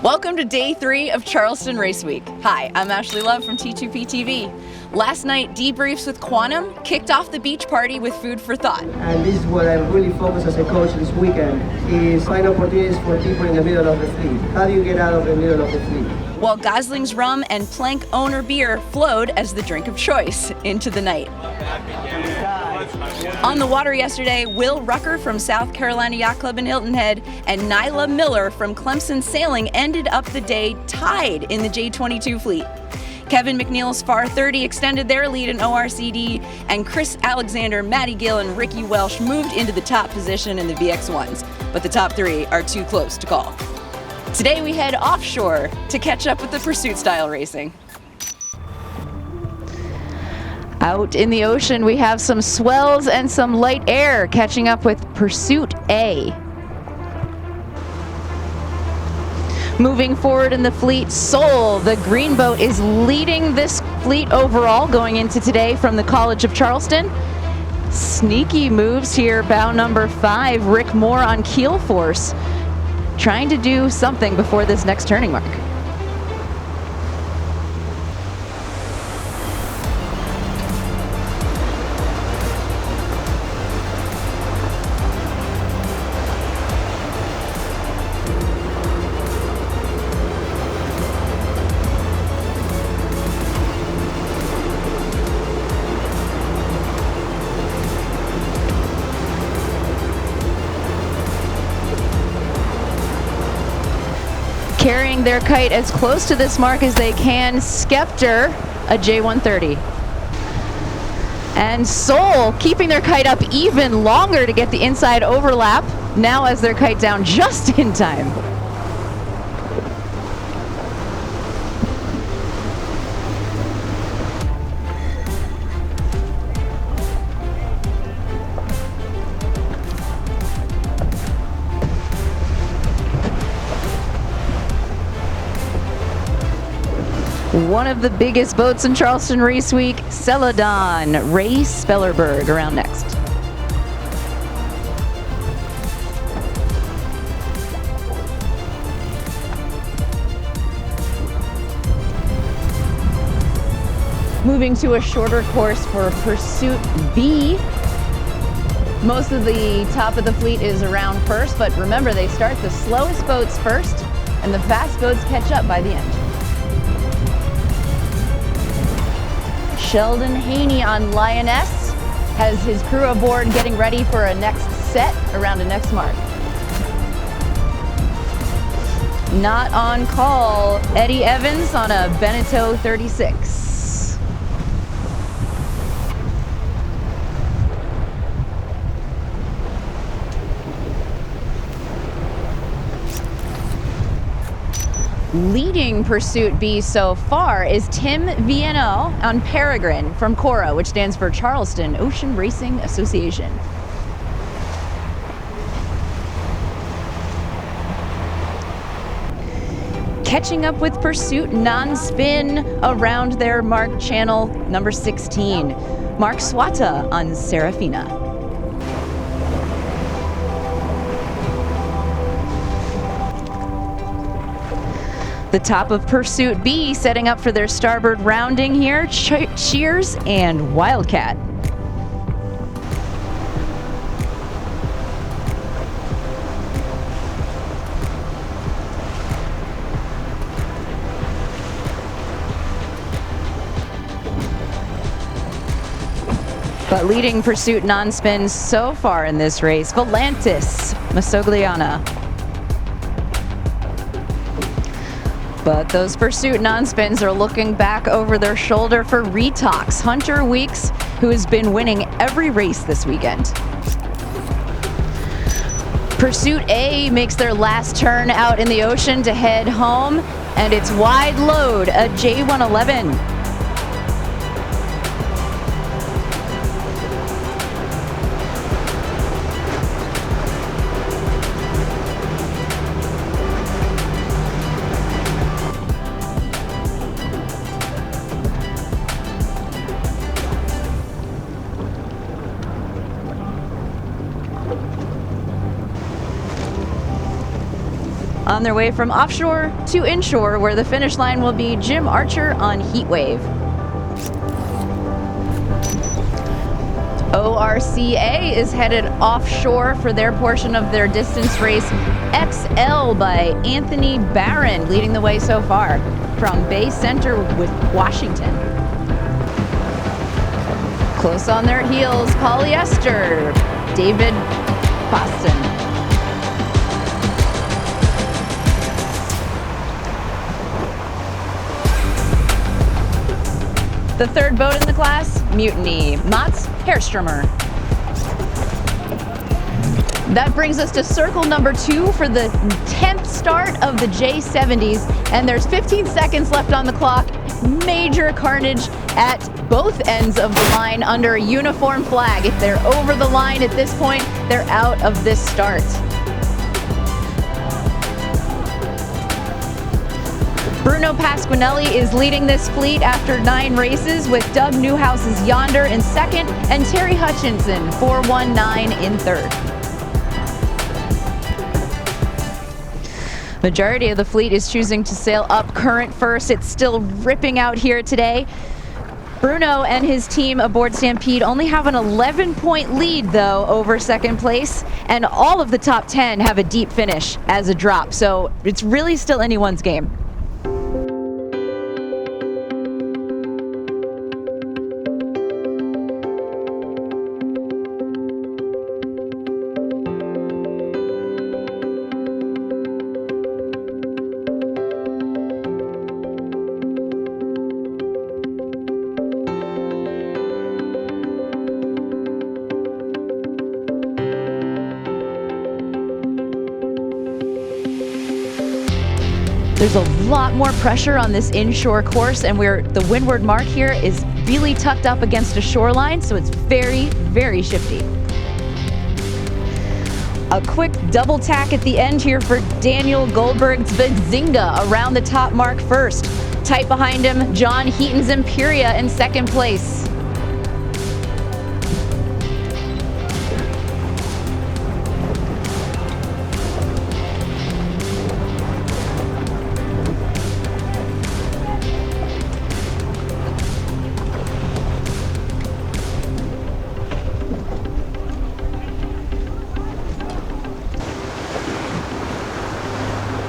Welcome to day 3 of Charleston Race Week. Hi, I'm Ashley Love from T2P TV. Last night, Debriefs with Quantum kicked off the beach party with food for thought. And this is what I'm really focused as a coach this weekend, is find opportunities for people in the middle of the fleet. How do you get out of the middle of the fleet? While Gosling's Rum and Plank Owner Beer flowed as the drink of choice into the night. On the water yesterday, Will Rucker from South Carolina Yacht Club in Hilton Head and Nyla Miller from Clemson Sailing ended up the day tied in the J22 fleet. Kevin McNeil's Far 30 extended their lead in ORCD, and Chris Alexander, Matty Gill, and Ricky Welsh moved into the top position in the VX1s, but the top 3 are too close to call. Today we head offshore to catch up with the pursuit style racing. Out in the ocean, we have some swells and some light air catching up with Pursuit A. Moving forward in the fleet, Soul, the green boat, is leading this fleet overall going into today from the College of Charleston. Sneaky moves here, bow number 5, Rick Moore on keel force, trying to do something before this next turning mark. Carrying their kite as close to this mark as they can, Skepter, a J130. And Soul keeping their kite up even longer to get the inside overlap, now as their kite down just in time. One of the biggest boats in Charleston Race Week, Celadon, Ray Spellerberg, around next. Moving to a shorter course for Pursuit B. Most of the top of the fleet is around first, but remember, they start the slowest boats first, and the fast boats catch up by the end. Sheldon Haney on Lioness has his crew aboard getting ready for a next set around a next mark. Not on call, Eddie Evans on a Beneteau 36. Leading Pursuit B so far is Tim Viano on Peregrine from CORA, which stands for Charleston Ocean Racing Association. Catching up with Pursuit non-spin around their mark channel number 16. Mark Swata on Serafina. The top of Pursuit B setting up for their starboard rounding here, Cheers and Wildcat. But leading Pursuit non-spin so far in this race, Volantis Masogliana. But those Pursuit non-spins are looking back over their shoulder for Retox, Hunter Weeks, who has been winning every race this weekend. Pursuit A makes their last turn out in the ocean to head home, and it's wide load, a J111. On their way from offshore to inshore, where the finish line will be Jim Archer on Heatwave. ORCA is headed offshore for their portion of their distance race. XL by Anthony Barron leading the way so far from Bay Center with Washington. Close on their heels, Polyester, David Boston. The third boat in the class, Mutiny, Mats Herströmer. That brings us to circle number 2 for the 10th start of the J70s, and there's 15 seconds left on the clock. Major carnage at both ends of the line under a uniform flag. If they're over the line at this point, they're out of this start. Bruno Pasquinelli is leading this fleet after 9 races, with Doug Newhouse's Yonder in second and Terry Hutchinson 419 in third. Majority of the fleet is choosing to sail up current first. It's still ripping out here today. Bruno and his team aboard Stampede only have an 11-point lead, though, over second place, and all of the top 10 have a deep finish as a drop, so it's really still anyone's game. There's a lot more pressure on this inshore course, and where the windward mark here is really tucked up against a shoreline, so it's very, very shifty. A quick double tack at the end here for Daniel Goldberg's Bazinga around the top mark first. Tight behind him, John Heaton's Imperia in second place.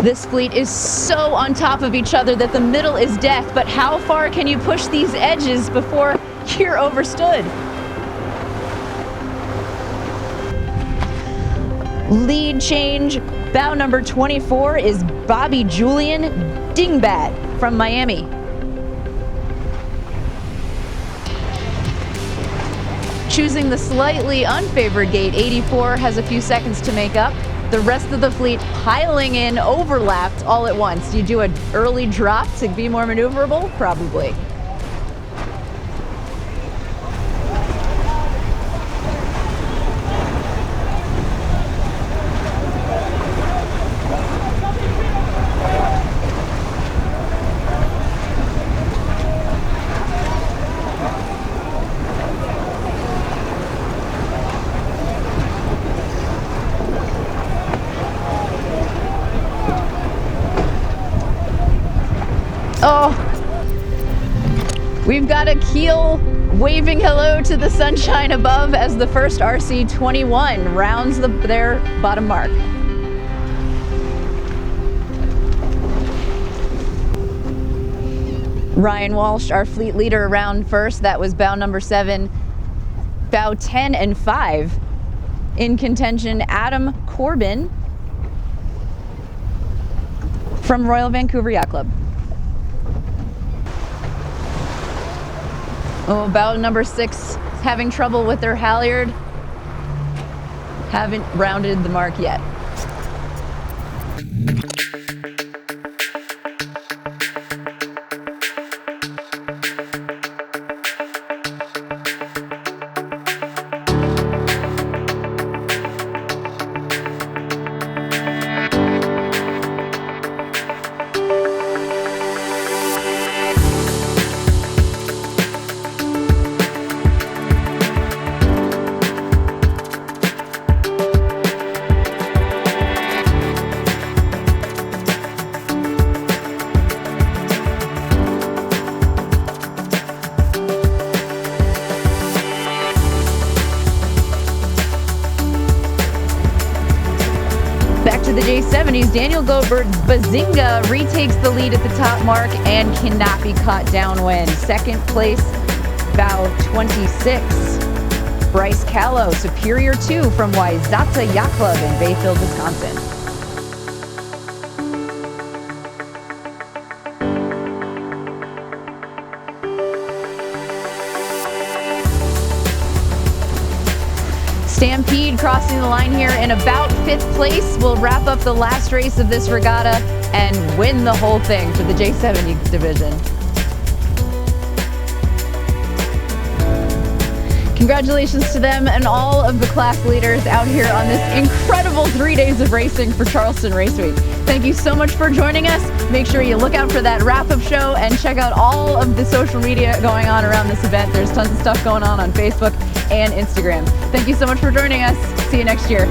This fleet is so on top of each other that the middle is death, but how far can you push these edges before you're overstood? Lead change, bow number 24 is Bobby Julian Dingbat from Miami. Choosing the slightly unfavored gate, 84 has a few seconds to make up. The rest of the fleet piling in, overlapped all at once. Do you do an early drop to be more maneuverable? Probably. Oh, we've got a keel waving hello to the sunshine above as the first RC21 rounds their bottom mark. Ryan Walsh, our fleet leader, around first. That was bow number 7. Bow 10 and 5 in contention, Adam Corbin from Royal Vancouver Yacht Club. Oh, bow number 6 having trouble with their halyard. Haven't rounded the mark yet. the J70s, Daniel Gobert Bazinga retakes the lead at the top mark and cannot be caught downwind. Second place, Bow 26. Bryce Callow, Superior 2 from Wayzata Yacht Club in Bayfield, Wisconsin. Stampede crossing the line here in about 5th place will wrap up the last race of this regatta and win the whole thing for the J70 division. Congratulations to them and all of the class leaders out here on this incredible 3 days of racing for Charleston Race Week. Thank you so much for joining us. Make sure you look out for that wrap-up show and check out all of the social media going on around this event. There's tons of stuff going on Facebook and Instagram. Thank you so much for joining us. See you next year.